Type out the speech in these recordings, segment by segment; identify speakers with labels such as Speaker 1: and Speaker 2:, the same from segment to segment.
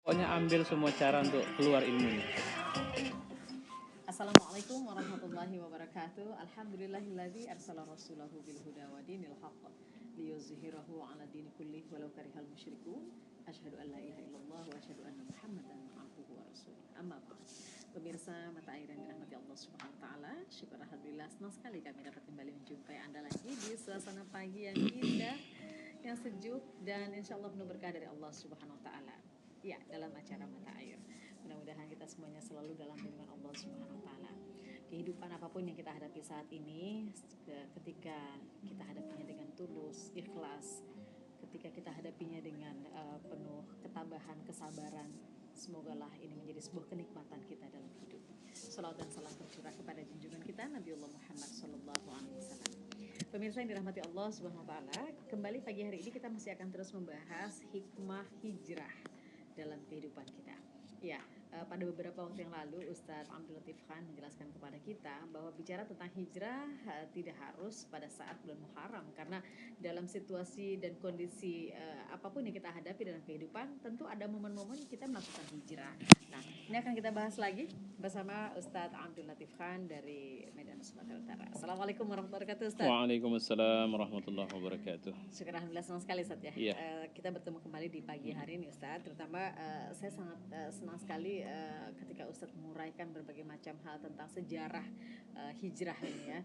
Speaker 1: Pokoknya ambil semua cara untuk keluar ilmunya.
Speaker 2: Assalamualaikum warahmatullahi wabarakatuh. Alhamdulillahilladzi arsala rasulahu bil huda wa dinil haqq liyuzhirahu 'ala dini kullih walau karihal musyrikun. Asyhadu an la ilaha illallah wa asyhadu anna Muhammadan abduhu wa rasuluh. Amma ba'd. Pemirsa mata air yang dirahmati Allah Subhanahu wa taala, syukur alhamdulillah senang sekali kami dapat kembali menjumpai Anda lagi di suasana pagi yang indah, yang sejuk dan insyaallah penuh berkah dari Allah Subhanahu wa taala. Ya, dalam acara mata air. Mudah-mudahan kita semuanya selalu dalam lindungan Allah Subhanahu wa taala. Kehidupan apapun yang kita hadapi saat ini, ketika kita hadapinya dengan tulus, ikhlas, ketika kita hadapinya dengan penuh ketabahan, kesabaran, semogalah ini menjadi sebuah kenikmatan kita dalam hidup. Salawat dan salam tercurah kepada junjungan kita Nabiullah Muhammad sallallahu alaihi wasallam. Pemirsa yang dirahmati Allah Subhanahu wa taala, kembali pagi hari ini kita masih akan terus membahas hikmah hijrah dalam kehidupan kita. Ya, pada beberapa waktu yang lalu Ustadz Abdul Latif Khan menjelaskan kepada kita bahwa bicara tentang hijrah tidak harus pada saat bulan Muharram, karena dalam situasi dan kondisi apapun yang kita hadapi dalam kehidupan, tentu ada momen-momen kita melakukan hijrah. Nah, ini akan kita bahas lagi bersama Ustadz Abdul Latif Khan dari Medan, Sumatera Utara. Assalamualaikum warahmatullahi wabarakatuh, Ustadz.
Speaker 1: Waalaikumsalam warahmatullahi wabarakatuh.
Speaker 2: Syukur alhamdulillah, senang sekali Ustadz ya.
Speaker 1: Iya.
Speaker 2: Kita bertemu kembali di pagi hari ini Ustadz. Terutama saya sangat senang sekali ketika Ustadz menguraikan berbagai macam hal tentang sejarah hijrah ini ya.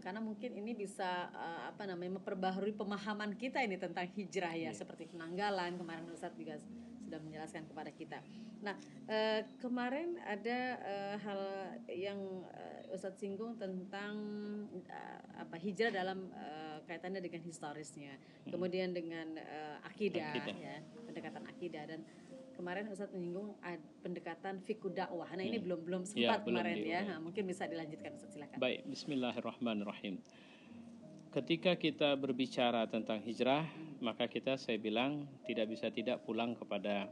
Speaker 2: Karena mungkin ini bisa memperbaharui pemahaman kita ini tentang hijrah ya, seperti penanggalan kemarin Ustadz juga sudah menjelaskan kepada kita. Nah, kemarin ada hal yang Ustadz singgung tentang hijrah dalam kaitannya dengan historisnya, kemudian dengan akidah. Ya, pendekatan akidah. Dan kemarin Ustadz menyinggung pendekatan fikih dakwah. Nah, ini belum sempat kemarin ya. Nah, mungkin bisa dilanjutkan Ustadz, silakan.
Speaker 1: Baik, bismillahirrahmanirrahim. Ketika kita berbicara tentang hijrah, maka saya bilang tidak bisa tidak pulang kepada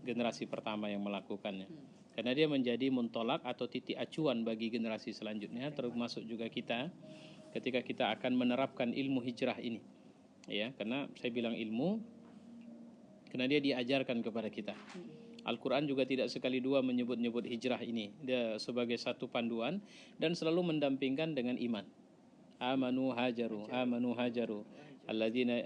Speaker 1: generasi pertama yang melakukannya. Karena dia menjadi muntolak atau titik acuan bagi generasi selanjutnya, termasuk juga kita ketika kita akan menerapkan ilmu hijrah ini. Ya, karena saya bilang ilmu karena dia diajarkan kepada kita. Al-Quran juga tidak sekali dua menyebut-nyebut hijrah ini. Dia sebagai satu panduan dan selalu mendampingkan dengan iman. Amanu hajaru alladzina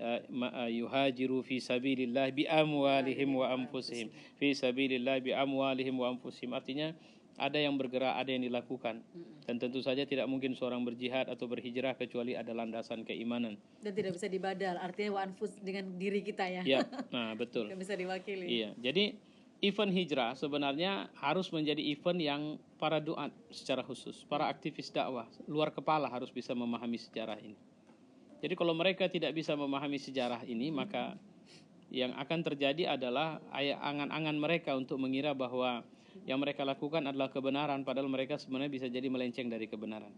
Speaker 1: yuhajiru fi sabilillah bi amwalihim wa anfusihim. Fi sabilillah bi amwalihim wa anfusihim. Artinya ada yang bergerak, ada yang dilakukan. Dan tentu saja tidak mungkin seorang berjihad atau berhijrah kecuali ada landasan keimanan.
Speaker 2: Dan tidak bisa dibadal, artinya wa anfus dengan diri kita ya.
Speaker 1: Ya, nah betul.
Speaker 2: Tidak bisa diwakili.
Speaker 1: Iya, jadi event hijrah sebenarnya harus menjadi event yang para duat secara khusus, para aktivis dakwah, luar kepala harus bisa memahami sejarah ini. Jadi kalau mereka tidak bisa memahami sejarah ini, maka yang akan terjadi adalah angan-angan mereka untuk mengira bahwa yang mereka lakukan adalah kebenaran, padahal mereka sebenarnya bisa jadi melenceng dari kebenaran.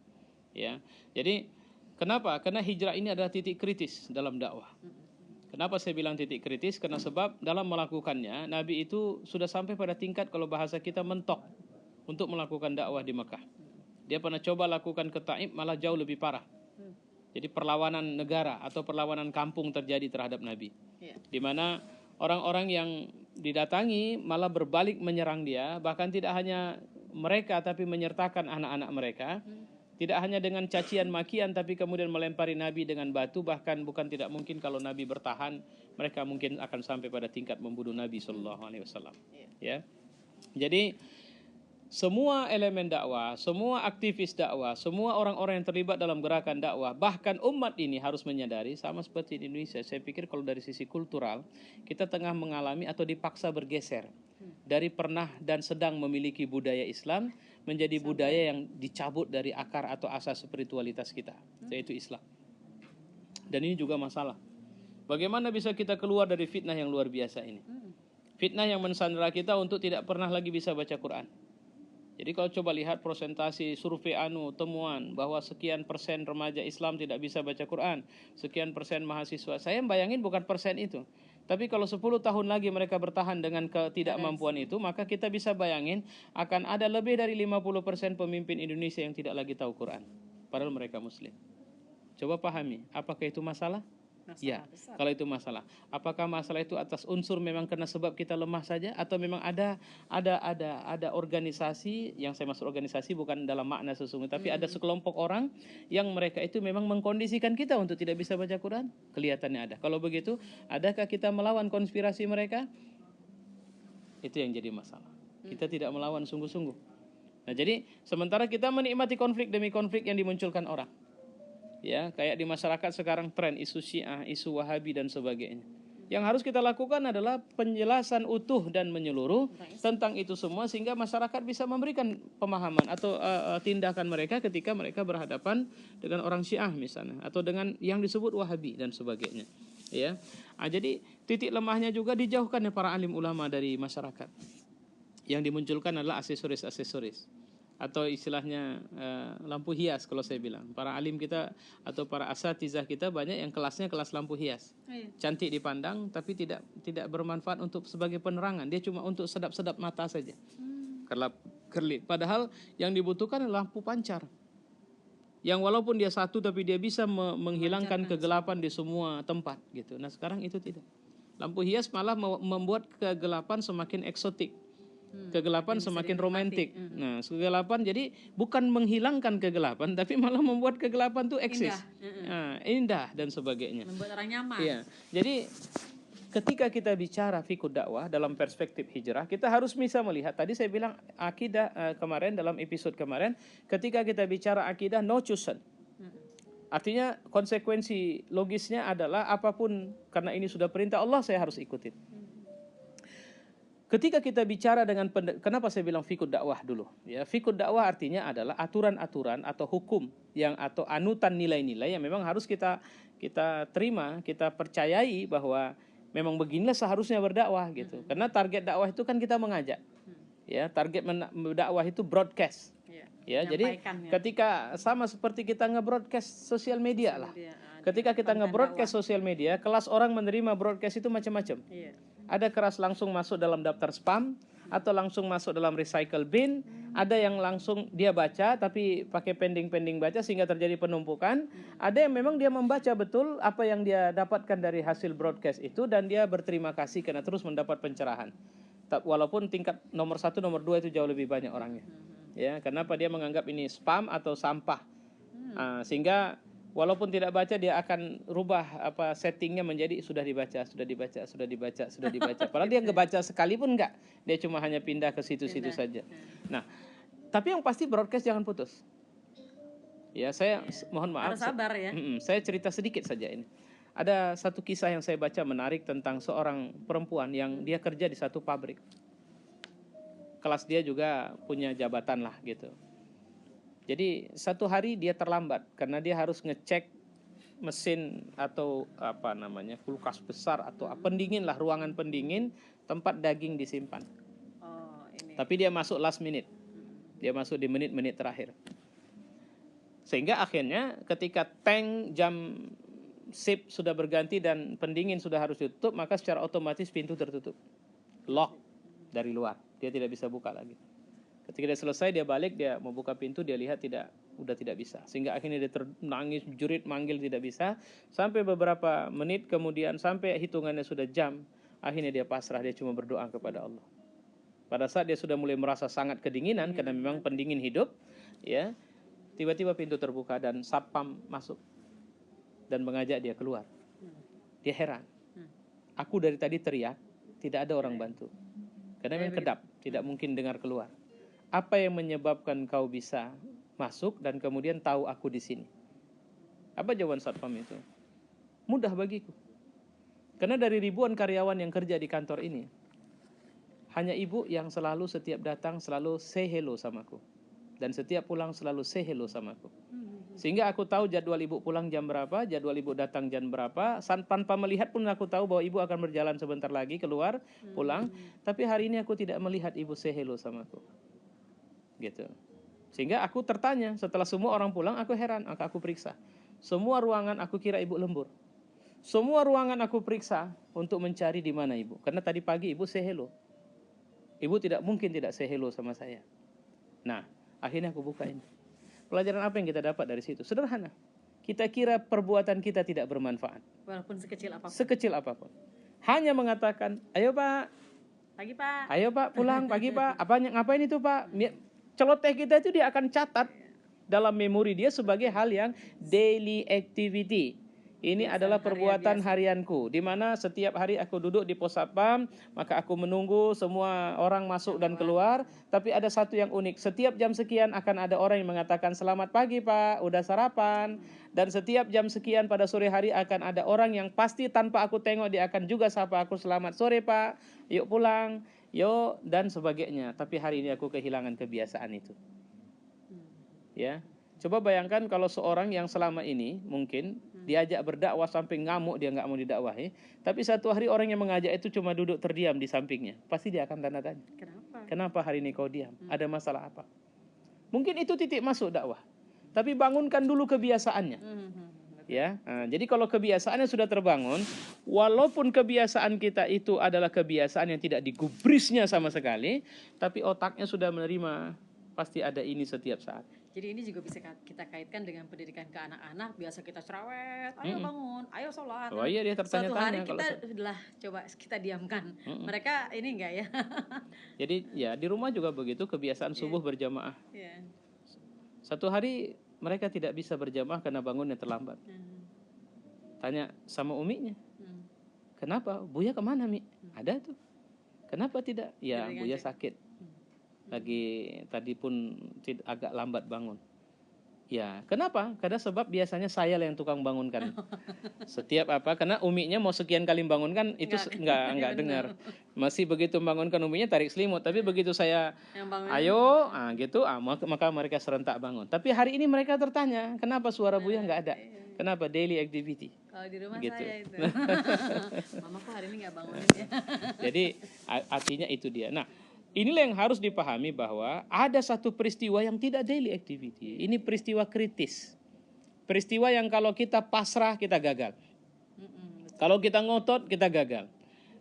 Speaker 1: Ya, jadi kenapa? Karena hijrah ini adalah titik kritis dalam dakwah. Kenapa saya bilang titik kritis? Karena sebab dalam melakukannya, Nabi itu sudah sampai pada tingkat kalau bahasa kita mentok untuk melakukan dakwah di Mekah. Dia pernah coba lakukan ke Taif, malah jauh lebih parah. Jadi perlawanan negara atau perlawanan kampung terjadi terhadap Nabi. Di mana orang-orang yang didatangi malah berbalik menyerang dia, bahkan tidak hanya mereka tapi menyertakan anak-anak mereka. Tidak hanya dengan cacian makian, tapi kemudian melempari Nabi dengan batu. Bahkan bukan tidak mungkin kalau Nabi bertahan, mereka mungkin akan sampai pada tingkat membunuh Nabi SAW. Ya, jadi semua elemen dakwah, semua aktivis dakwah, semua orang-orang yang terlibat dalam gerakan dakwah, bahkan umat ini harus menyadari, sama seperti di Indonesia. Saya pikir kalau dari sisi kultural, kita tengah mengalami atau dipaksa bergeser dari pernah dan sedang memiliki budaya Islam menjadi budaya yang dicabut dari akar atau asas spiritualitas kita, yaitu Islam. Dan ini juga masalah. Bagaimana bisa kita keluar dari fitnah yang luar biasa ini? Fitnah yang mensandera kita untuk tidak pernah lagi bisa baca Quran. Jadi kalau coba lihat presentasi survei temuan bahwa sekian persen remaja Islam tidak bisa baca Quran, sekian persen mahasiswa. Saya bayangin bukan persen itu. Tapi kalau 10 tahun lagi mereka bertahan dengan ketidakmampuan itu, maka kita bisa bayangin akan ada lebih dari 50% pemimpin Indonesia yang tidak lagi tahu Quran. Padahal mereka Muslim. Coba pahami, apakah itu masalah? Ya,
Speaker 2: besar.
Speaker 1: kalau itu masalah. Apakah masalah itu atas unsur memang karena sebab kita lemah saja, atau memang ada organisasi, yang saya maksud organisasi bukan dalam makna sesungguhnya, tapi ada sekelompok orang yang mereka itu memang mengkondisikan kita untuk tidak bisa baca Quran? Kelihatannya ada. Kalau begitu, adakah kita melawan konspirasi mereka? Itu yang jadi masalah. Kita tidak melawan sungguh-sungguh. Nah, jadi sementara kita menikmati konflik demi konflik yang dimunculkan orang. Ya, kayak di masyarakat sekarang tren isu Syiah, isu Wahabi dan sebagainya. Yang harus kita lakukan adalah penjelasan utuh dan menyeluruh tentang itu semua sehingga masyarakat bisa memberikan pemahaman atau tindakan mereka ketika mereka berhadapan dengan orang Syiah misalnya atau dengan yang disebut Wahabi dan sebagainya. Ya. Jadi titik lemahnya juga dijauhkannya para alim ulama dari masyarakat. Yang dimunculkan adalah aksesoris-aksesoris atau istilahnya lampu hias kalau saya bilang. Para alim kita atau para asatizah kita banyak yang kelasnya kelas lampu hias. Cantik dipandang tapi tidak bermanfaat untuk sebagai penerangan. Dia cuma untuk sedap-sedap mata saja. Kerlip. Padahal yang dibutuhkan adalah lampu pancar. Yang walaupun dia satu tapi dia bisa menghilangkan kegelapan di semua tempat gitu. Nah, sekarang itu tidak. Lampu hias malah membuat kegelapan semakin eksotik. Kegelapan semakin romantik. Nah, kegelapan jadi bukan menghilangkan kegelapan, tapi malah membuat kegelapan itu eksis, indah dan sebagainya.
Speaker 2: Membuat orang nyaman.
Speaker 1: Iya. Jadi ketika kita bicara fikih dakwah dalam perspektif hijrah, kita harus bisa melihat. Tadi saya bilang akidah kemarin dalam episode kemarin, ketika kita bicara akidah no chosen. Artinya konsekuensi logisnya adalah apapun karena ini sudah perintah Allah saya harus ikutin. Ketika kita bicara dengan kenapa saya bilang fikih dakwah dulu? Ya, fikih dakwah artinya adalah aturan-aturan atau hukum yang atau anutan nilai-nilai yang memang harus kita terima, kita percayai bahwa memang beginilah seharusnya berdakwah gitu. Karena target dakwah itu kan kita mengajak. Ya, target dakwah itu broadcast. Ya, jadi ketika sama seperti kita nge-broadcast sosial media lah. Ketika kita nge-broadcast sosial media, kelas orang menerima broadcast itu macam-macam. Ada keras langsung masuk dalam daftar spam atau langsung masuk dalam recycle bin, ada yang langsung dia baca tapi pakai pending baca sehingga terjadi penumpukan, ada yang memang dia membaca betul apa yang dia dapatkan dari hasil broadcast itu dan dia berterima kasih karena terus mendapat pencerahan. Walaupun tingkat nomor 1, nomor 2 itu jauh lebih banyak orangnya. Ya, kenapa dia menganggap ini spam atau sampah? Sehingga walaupun tidak baca dia akan rubah settingnya menjadi sudah dibaca. Padahal dia ngebaca sekalipun enggak. Dia cuma hanya pindah ke situ-situ saja. Nah, tapi yang pasti broadcast jangan putus. Ya, saya mohon maaf.
Speaker 2: Harus sabar ya.
Speaker 1: Saya cerita sedikit saja ini. Ada satu kisah yang saya baca menarik tentang seorang perempuan yang dia kerja di satu pabrik. Kelas dia juga punya jabatan lah gitu. Jadi satu hari dia terlambat karena dia harus ngecek mesin atau kulkas besar atau pendingin lah, ruangan pendingin tempat daging disimpan. Tapi dia masuk last minute. Dia masuk di menit-menit terakhir. Sehingga akhirnya ketika tank jam shift sudah berganti dan pendingin sudah harus ditutup, maka secara otomatis pintu tertutup. Lock dari luar. Dia tidak bisa buka lagi. Ketika dia selesai dia balik, dia mau buka pintu, dia lihat udah tidak bisa. Sehingga akhirnya dia nangis, jerit, manggil tidak bisa. Sampai beberapa menit kemudian, sampai hitungannya sudah jam, akhirnya dia pasrah, dia cuma berdoa kepada Allah. Pada saat dia sudah mulai merasa sangat kedinginan karena memang pendingin hidup, ya, tiba-tiba pintu terbuka dan satpam masuk dan mengajak dia keluar. Dia heran. Aku dari tadi teriak, tidak ada orang bantu. Karena memang kedap, tidak mungkin dengar keluar. Apa yang menyebabkan kau bisa masuk dan kemudian tahu aku di sini? Apa jawaban satpam itu? Mudah bagiku. Karena dari ribuan karyawan yang kerja di kantor ini, hanya ibu yang selalu setiap datang selalu say hello samaku. Dan setiap pulang selalu say hello samaku. Sehingga aku tahu jadwal ibu pulang jam berapa, jadwal ibu datang jam berapa. Tanpa melihat pun aku tahu bahwa ibu akan berjalan sebentar lagi keluar, pulang. Tapi hari ini aku tidak melihat ibu say hello samaku. Gitu. Sehingga aku tertanya, setelah semua orang pulang aku heran, maka aku periksa. Semua ruangan aku kira ibu lembur. Semua ruangan aku periksa untuk mencari di mana ibu. Karena tadi pagi ibu say hello. Ibu tidak mungkin tidak say hello sama saya. Nah, akhirnya aku buka ini. Pelajaran apa yang kita dapat dari situ? Sederhana. kita kira perbuatan kita tidak bermanfaat.
Speaker 2: Walaupun sekecil apapun.
Speaker 1: Sekecil apapun. Hanya mengatakan, ayo Pak,
Speaker 2: Pagi Pak.
Speaker 1: ayo Pak pulang pagi Pak. Ngapain itu Pak? Celoteh kita itu dia akan catat dalam memori dia sebagai hal yang daily activity. Ini adalah perbuatan harianku, di mana setiap hari aku duduk di pos satpam, maka aku menunggu semua orang masuk dan keluar. Tapi ada satu yang unik, setiap jam sekian akan ada orang yang mengatakan selamat pagi Pak, udah sarapan. Dan setiap jam sekian pada sore hari akan ada orang yang pasti tanpa aku tengok dia akan juga sapa aku, selamat sore Pak, yuk pulang, yuk, dan sebagainya. Tapi hari ini aku kehilangan kebiasaan itu. Ya, coba bayangkan kalau seorang yang selama ini mungkin diajak berdakwah sampai ngamuk, dia nggak mau didakwahi, tapi satu hari orang yang mengajak itu cuma duduk terdiam di sampingnya, pasti dia akan tanda tanya, kenapa hari ini kau diam, ada masalah apa? Mungkin itu titik masuk dakwah, tapi bangunkan dulu kebiasaannya. Ya, jadi kalau kebiasaannya sudah terbangun, walaupun kebiasaan kita itu adalah kebiasaan yang tidak digubrisnya sama sekali, tapi otaknya sudah menerima, pasti ada ini setiap saat.
Speaker 2: Jadi ini juga bisa kita kaitkan dengan pendidikan ke anak-anak. Biasa kita cerewet, ayo bangun, ayo sholat.
Speaker 1: Oh iya, dia tertanya-tanya.
Speaker 2: Suatu hari kita adalah coba kita diamkan. Mereka ini enggak ya?
Speaker 1: Jadi ya di rumah juga begitu, kebiasaan subuh berjamaah. Satu hari mereka tidak bisa berjamaah karena bangunnya terlambat. Tanya sama uminya, kenapa? Buya kemana Mi? Ada tuh. Kenapa tidak? Ya Buya sakit. Lagi tadi pun agak lambat bangun. Ya, kenapa? Karena sebab biasanya saya yang tukang bangunkan. Setiap apa? Karena uminya mau sekian kali bangunkan itu enggak dengar. Masih begitu bangunkan uminya tarik selimut, tapi begitu saya ayo, gitu, maka mereka serentak bangun. Tapi hari ini mereka tertanya, kenapa suara Buya enggak ada? Kenapa? Daily activity.
Speaker 2: Kalau di rumah gitu. Saya itu. Mama kok hari ini enggak bangunin ya.
Speaker 1: Jadi artinya itu dia. Nah, inilah yang harus dipahami bahwa ada satu peristiwa yang tidak daily activity. Ini peristiwa kritis. Peristiwa yang kalau kita pasrah, kita gagal. Kalau kita ngotot, kita gagal.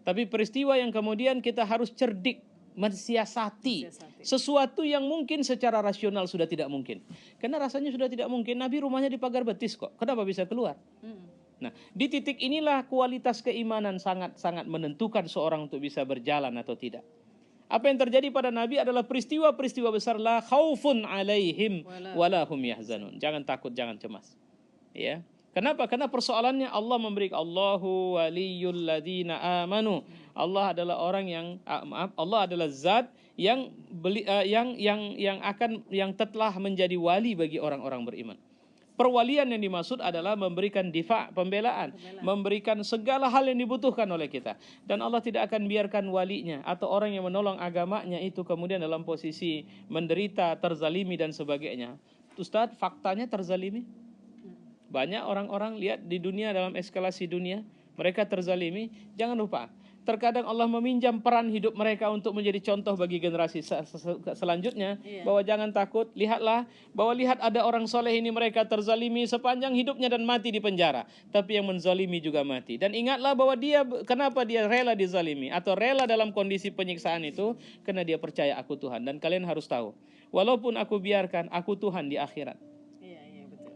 Speaker 1: Tapi peristiwa yang kemudian kita harus cerdik, mensiasati. Sesuatu yang mungkin secara rasional sudah tidak mungkin. Karena rasanya sudah tidak mungkin. Nabi rumahnya di pagar betis kok. Kenapa bisa keluar? Nah, di titik inilah kualitas keimanan sangat-sangat menentukan seorang untuk bisa berjalan atau tidak. Apa yang terjadi pada Nabi adalah peristiwa-peristiwa besar, la khaufun alaihim wala hum yahzanun. Jangan takut, jangan cemas. Ya. Kenapa? Karena persoalannya Allah memberi, Allahu waliyul ladzina amanu. Allah adalah orang yang Allah adalah zat yang telah menjadi wali bagi orang-orang beriman. Perwalian yang dimaksud adalah memberikan difa, pembelaan, memberikan segala hal yang dibutuhkan oleh kita. Dan Allah tidak akan biarkan walinya atau orang yang menolong agamanya itu kemudian dalam posisi menderita, terzalimi dan sebagainya. Ustadz, faktanya terzalimi. Banyak orang-orang lihat di dunia, dalam eskalasi dunia, mereka terzalimi. Jangan lupa, terkadang Allah meminjam peran hidup mereka untuk menjadi contoh bagi generasi selanjutnya. Bahwa jangan takut, lihatlah, bahwa lihat ada orang soleh ini mereka terzalimi sepanjang hidupnya dan mati di penjara. Tapi yang menzalimi juga mati. Dan ingatlah bahwa dia, kenapa dia rela dizalimi atau rela dalam kondisi penyiksaan itu? Karena dia percaya aku Tuhan. Dan kalian harus tahu, walaupun aku biarkan, aku Tuhan di akhirat.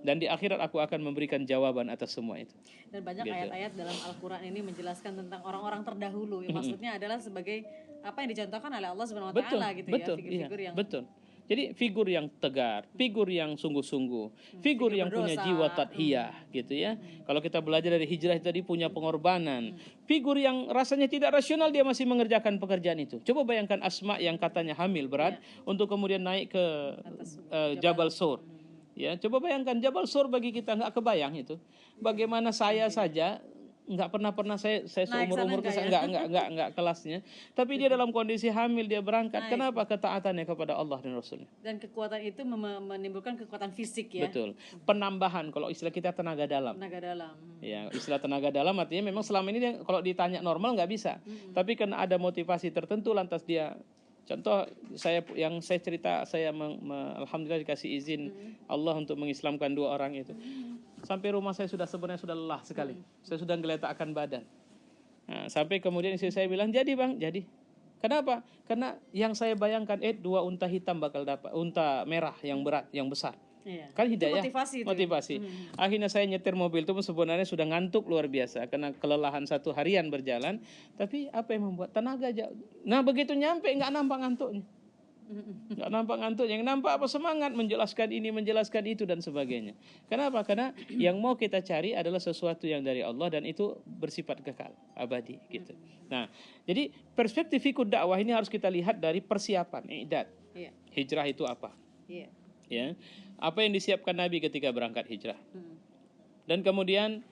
Speaker 1: Dan di akhirat aku akan memberikan jawaban atas semua itu.
Speaker 2: Dan banyak ayat-ayat dalam Al-Quran ini menjelaskan tentang orang-orang terdahulu. Maksudnya adalah sebagai apa yang dicontohkan oleh Allah Subhanahu Wa Taala gitu ya. Figur-figur yang
Speaker 1: betul. Jadi figur yang tegar, figur yang sungguh-sungguh, figur yang punya jiwa tadhiyah gitu ya. Kalau kita belajar dari hijrah tadi punya pengorbanan. Figur yang rasanya tidak rasional dia masih mengerjakan pekerjaan itu. Coba bayangkan Asma yang katanya hamil berat untuk kemudian naik ke Jabal Sur. Ya, coba bayangkan Jabal Sur bagi kita nggak kebayang itu. Bagaimana saya saja nggak pernah saya seumur-umur nggak kelasnya. Tapi dia dalam kondisi hamil dia berangkat. Kenapa? Ketaatannya kepada Allah dan Rasulnya.
Speaker 2: Dan kekuatan itu menimbulkan kekuatan fisik ya.
Speaker 1: Betul. Penambahan kalau istilah kita tenaga dalam.
Speaker 2: Tenaga dalam.
Speaker 1: Ya, istilah tenaga dalam artinya memang selama ini dia, kalau ditanya normal nggak bisa. Tapi karena ada motivasi tertentu lantas dia. Contoh saya cerita, saya alhamdulillah dikasih izin Allah untuk mengislamkan 2 orang itu. Sampai rumah saya sebenarnya sudah lelah sekali. Saya sudah geletakkan badan. Nah, sampai kemudian istri saya bilang, "Jadi Bang, jadi." Kenapa? Karena yang saya bayangkan 2 unta hitam bakal dapat, unta merah yang berat, yang besar.
Speaker 2: Iya.
Speaker 1: Kan
Speaker 2: Itu
Speaker 1: hidayah
Speaker 2: motivasi itu.
Speaker 1: motivasi. Akhirnya saya nyetir mobil itu pun sebenarnya sudah ngantuk luar biasa karena kelelahan 1 harian berjalan, tapi apa yang membuat tenaga jauh. Nah begitu nyampe nggak nampak ngantuknya, nggak nampak ngantuk, yang nampak apa, semangat menjelaskan ini menjelaskan itu dan sebagainya. Kenapa? Karena yang mau kita cari adalah sesuatu yang dari Allah dan itu bersifat kekal abadi gitu. Nah jadi perspektif fikih dakwah ini harus kita lihat dari persiapan i'dad.
Speaker 2: Iya.
Speaker 1: Hijrah itu apa,
Speaker 2: Iya.
Speaker 1: ya, apa yang disiapkan Nabi ketika berangkat hijrah, dan kemudian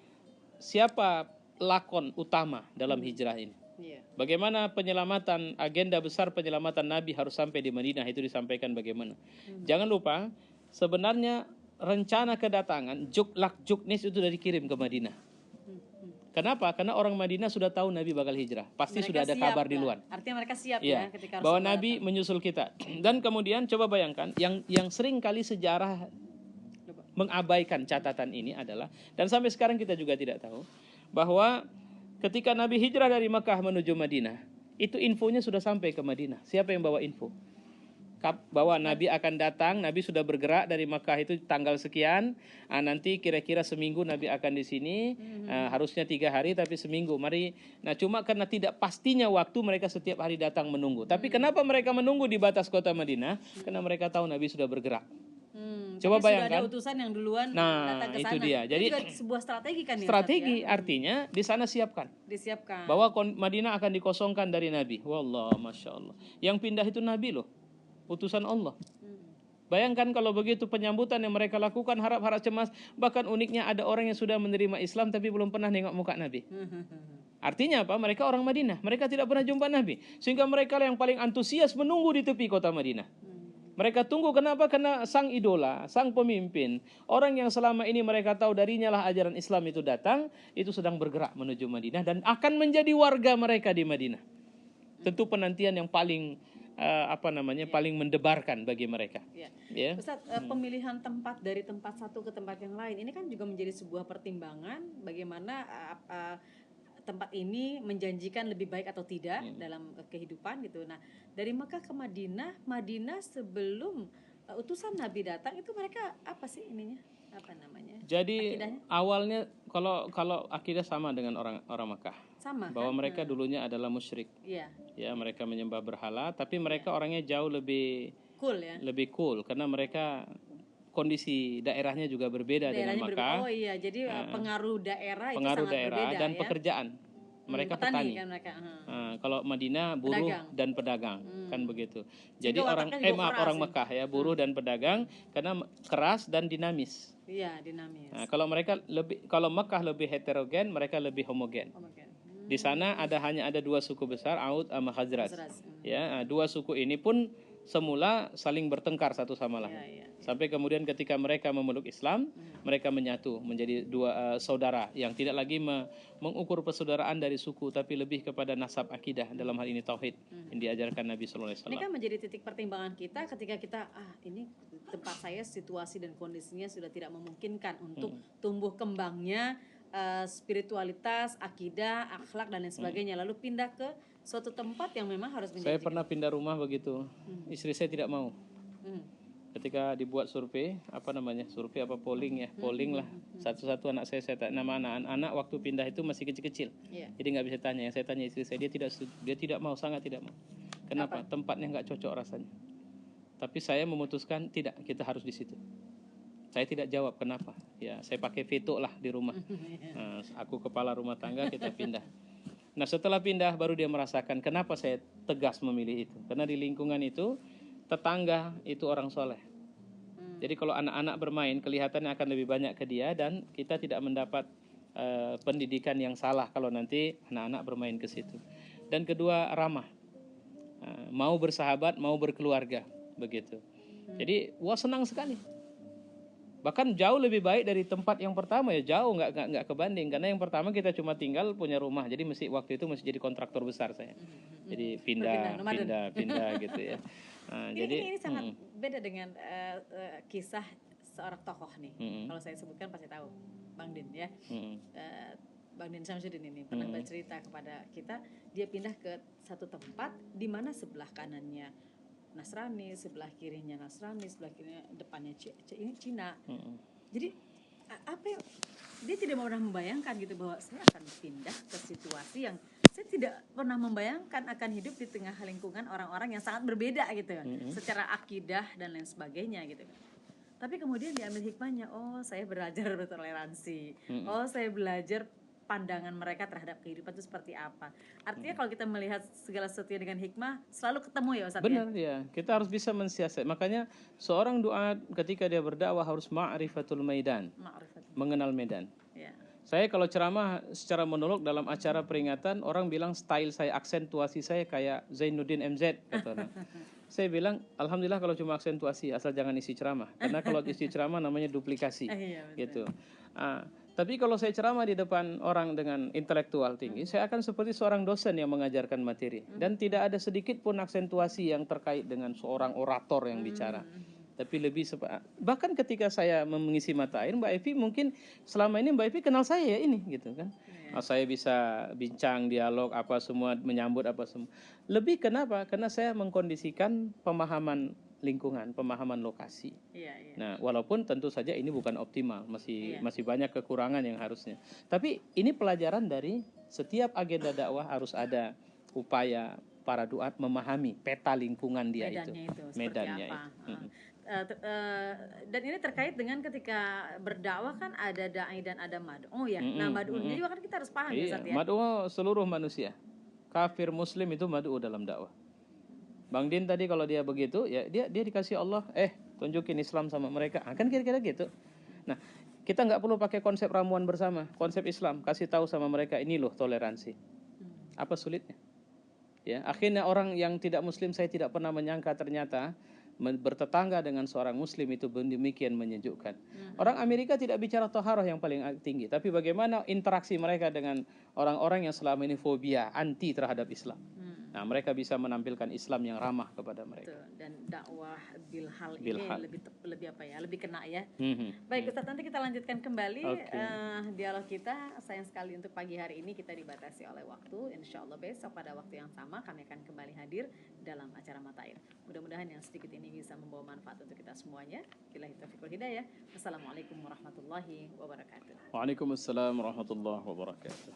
Speaker 1: siapa lakon utama dalam hijrah ini.
Speaker 2: Iya.
Speaker 1: Bagaimana penyelamatan, agenda besar penyelamatan Nabi harus sampai di Madinah itu disampaikan bagaimana. Jangan lupa sebenarnya rencana kedatangan Juklak Juknis itu sudah dikirim ke Madinah. Kenapa? Karena orang Madinah sudah tahu Nabi bakal hijrah. Pasti
Speaker 2: Mereka
Speaker 1: sudah ada
Speaker 2: siap,
Speaker 1: kabar di luar.
Speaker 2: Artinya mereka siap
Speaker 1: Ya,
Speaker 2: ketika
Speaker 1: bahwa
Speaker 2: Rasulullah
Speaker 1: Nabi
Speaker 2: datang.
Speaker 1: menyusul kita. Dan kemudian coba bayangkan yang sering kali sejarah mengabaikan catatan ini adalah, dan sampai sekarang kita juga tidak tahu, bahwa ketika Nabi hijrah dari Mekah menuju Madinah, itu infonya sudah sampai ke Madinah. Siapa yang bawa info? Bahwa Nabi akan datang, Nabi sudah bergerak dari Mekah itu tanggal sekian, nanti kira-kira seminggu Nabi akan di sini, harusnya 3 hari tapi seminggu. Mari, nah cuma karena tidak pastinya waktu, mereka setiap hari datang menunggu. Tapi kenapa mereka menunggu di batas kota Madinah? Karena mereka tahu Nabi sudah bergerak. Coba
Speaker 2: Tapi
Speaker 1: bayangkan.
Speaker 2: sudah ada utusan yang duluan datang ke sana.
Speaker 1: Itu dia. Jadi
Speaker 2: juga sebuah strategi kan ya.
Speaker 1: Strategi artinya di sana siapkan.
Speaker 2: Disiapkan.
Speaker 1: Bahwa Madinah akan dikosongkan dari Nabi. Wallah, masya Allah. Yang pindah itu Nabi loh, utusan Allah. Bayangkan kalau begitu penyambutan yang mereka lakukan, harap-harap cemas. Bahkan uniknya ada orang yang sudah menerima Islam tapi belum pernah nengok muka Nabi. Artinya apa? Mereka orang Madinah. Mereka tidak pernah jumpa Nabi. Sehingga mereka yang paling antusias menunggu di tepi kota Madinah. Mereka tunggu, kenapa? Karena sang idola, sang pemimpin, orang yang selama ini mereka tahu darinya lah ajaran Islam itu datang, itu sedang bergerak menuju Madinah dan akan menjadi warga mereka di Madinah. Tentu penantian yang paling paling mendebarkan bagi mereka. Ya.
Speaker 2: Ustaz, pemilihan tempat dari tempat satu ke tempat yang lain ini kan juga menjadi sebuah pertimbangan bagaimana tempat ini menjanjikan lebih baik atau tidak dalam kehidupan gitu. Nah, dari Mekah ke Madinah sebelum utusan Nabi datang itu mereka apa sih ininya? Apa namanya?
Speaker 1: Jadi
Speaker 2: akidahnya?
Speaker 1: Awalnya kalau akidah sama dengan orang Mekah.
Speaker 2: Sama.
Speaker 1: Bahwa mereka dulunya adalah musyrik.
Speaker 2: Iya.
Speaker 1: Ya, mereka menyembah berhala, tapi mereka orangnya jauh lebih
Speaker 2: cool ya.
Speaker 1: Lebih cool karena mereka kondisi daerahnya juga berbeda dengan Mekah.
Speaker 2: Oh iya, jadi pengaruh daerah itu
Speaker 1: pengaruh
Speaker 2: sangat
Speaker 1: daerah
Speaker 2: berbeda
Speaker 1: dan
Speaker 2: ya.
Speaker 1: pekerjaan. Mereka petani.
Speaker 2: Kan mereka.
Speaker 1: Kalau Madinah buruh dan pedagang, kan begitu. Jadi orang Mekah ya, buruh dan pedagang karena keras dan dinamis.
Speaker 2: Iya, dinamis.
Speaker 1: Kalau Mekah lebih heterogen, mereka lebih homogen. Di sana hanya ada 2 suku besar, Aus sama Khazraj. Ya, 2 suku ini pun semula saling bertengkar satu sama lain. Sampai kemudian ketika mereka memeluk Islam, mereka menyatu menjadi 2 saudara yang tidak lagi mengukur persaudaraan dari suku, tapi lebih kepada nasab akidah, dalam hal ini tauhid yang diajarkan Nabi sallallahu alaihi wasallam.
Speaker 2: Ini kan menjadi titik pertimbangan kita ketika kita ini tempat saya situasi dan kondisinya sudah tidak memungkinkan untuk tumbuh kembangnya spiritualitas, akidah, akhlak dan lain sebagainya. Lalu pindah ke suatu tempat yang memang harus menjadi.
Speaker 1: Saya pernah pindah rumah begitu. Istri saya tidak mau. Ketika dibuat survei, polling ya, polling lah. Satu-satu anak saya tanya, nama anak-anak waktu pindah itu masih kecil-kecil. Jadi nggak bisa tanya. Yang saya tanya istri saya, dia tidak mau, sangat tidak mau. Kenapa? Tempatnya nggak cocok rasanya. Tapi saya memutuskan tidak, kita harus di situ. Saya tidak jawab kenapa. Ya, saya pakai veto lah di rumah. Aku kepala rumah tangga, kita pindah. Nah, setelah pindah baru dia merasakan kenapa saya tegas memilih itu. Karena di lingkungan itu tetangga itu orang soleh. Jadi kalau anak-anak bermain kelihatannya akan lebih banyak ke dia dan kita tidak mendapat pendidikan yang salah kalau nanti anak-anak bermain ke situ. Dan kedua, ramah. Mau bersahabat, mau berkeluarga, begitu. Jadi, senang sekali. Bahkan jauh lebih baik dari tempat yang pertama ya, jauh nggak kebanding, karena yang pertama kita cuma tinggal punya rumah, jadi waktu itu masih jadi kontraktor besar saya, jadi pindah gitu ya.
Speaker 2: Ini sangat beda dengan kisah seorang tokoh nih. Kalau saya sebutkan pasti tahu, Bang Din ya. Bang Din Syamsuddin ini pernah bercerita kepada kita, dia pindah ke satu tempat di mana sebelah kanannya Nasrani, sebelah kirinya Nasrani, sebelah kirinya depannya Cina. Jadi apa yang dia tidak pernah membayangkan gitu bahwa saya akan pindah ke situasi yang saya tidak pernah membayangkan akan hidup di tengah lingkungan orang-orang yang sangat berbeda gitu kan, secara akidah dan lain sebagainya gitu kan. Tapi kemudian diambil hikmahnya, oh saya belajar bertoleransi, oh saya belajar pandangan mereka terhadap kehidupan itu seperti apa. Artinya kalau kita melihat segala sesuatu dengan hikmah selalu ketemu ya Ustaz.
Speaker 1: Benar ya, kita harus bisa mensiasat. Makanya seorang duat ketika dia berdakwah harus ma'rifatul maidan, mengenal medan.
Speaker 2: Ya.
Speaker 1: Saya kalau ceramah secara monolog dalam acara peringatan, orang bilang style saya, aksentuasi saya kayak Zainuddin MZ kata orang. Saya bilang, alhamdulillah kalau cuma aksentuasi, asal jangan isi ceramah. Karena kalau isi ceramah namanya duplikasi, gitu. Tapi kalau saya ceramah di depan orang dengan intelektual tinggi, saya akan seperti seorang dosen yang mengajarkan materi. Dan tidak ada sedikit pun aksentuasi yang terkait dengan seorang orator yang bicara. Tapi lebih bahkan ketika saya mengisi mata air, Mbak Evi mungkin selama ini Mbak Evi kenal saya ya ini, gitu kan. Saya bisa bincang, dialog, apa semua, menyambut apa semua. Lebih kenapa? Karena saya mengkondisikan pemahaman lingkungan, pemahaman lokasi. Nah, walaupun tentu saja ini bukan optimal, masih banyak kekurangan yang harusnya. Tapi ini pelajaran dari setiap agenda dakwah harus ada upaya para duat memahami peta lingkungan dia medannya itu.
Speaker 2: Dan ini terkait dengan ketika berdakwah kan ada dai dan ada mad'u ya. Nah, mad'unya juga kan kita harus paham ya Ustaz ya.
Speaker 1: Mad'u seluruh manusia. Kafir muslim itu mad'u dalam dakwah. Bang Din tadi kalau dia begitu ya dia dikasih Allah tunjukin Islam sama mereka. Kan kira-kira gitu. Nah, kita nggak perlu pakai konsep ramuan bersama, konsep Islam, kasih tahu sama mereka ini loh toleransi. Apa sulitnya? Ya, akhirnya orang yang tidak muslim saya tidak pernah menyangka ternyata bertetangga dengan seorang muslim itu demikian menyejukkan. Orang Amerika tidak bicara toharoh yang paling tinggi, tapi bagaimana interaksi mereka dengan orang-orang yang selama ini fobia, anti terhadap Islam. Nah, mereka bisa menampilkan Islam yang ramah kepada mereka.
Speaker 2: Dan dakwah bilhal ini lebih kena ya. Baik Ustaz, nanti kita lanjutkan kembali dialog kita. Sayang sekali untuk pagi hari ini kita dibatasi oleh waktu. Insyaallah besok pada waktu yang sama kami akan kembali hadir dalam acara Mata Air. Mudah-mudahan yang sedikit ini bisa membawa manfaat untuk kita semuanya. Billahi taufiq wal hidayah. Assalamualaikum warahmatullahi wabarakatuh.
Speaker 1: Waalaikumsalam warahmatullahi wabarakatuh.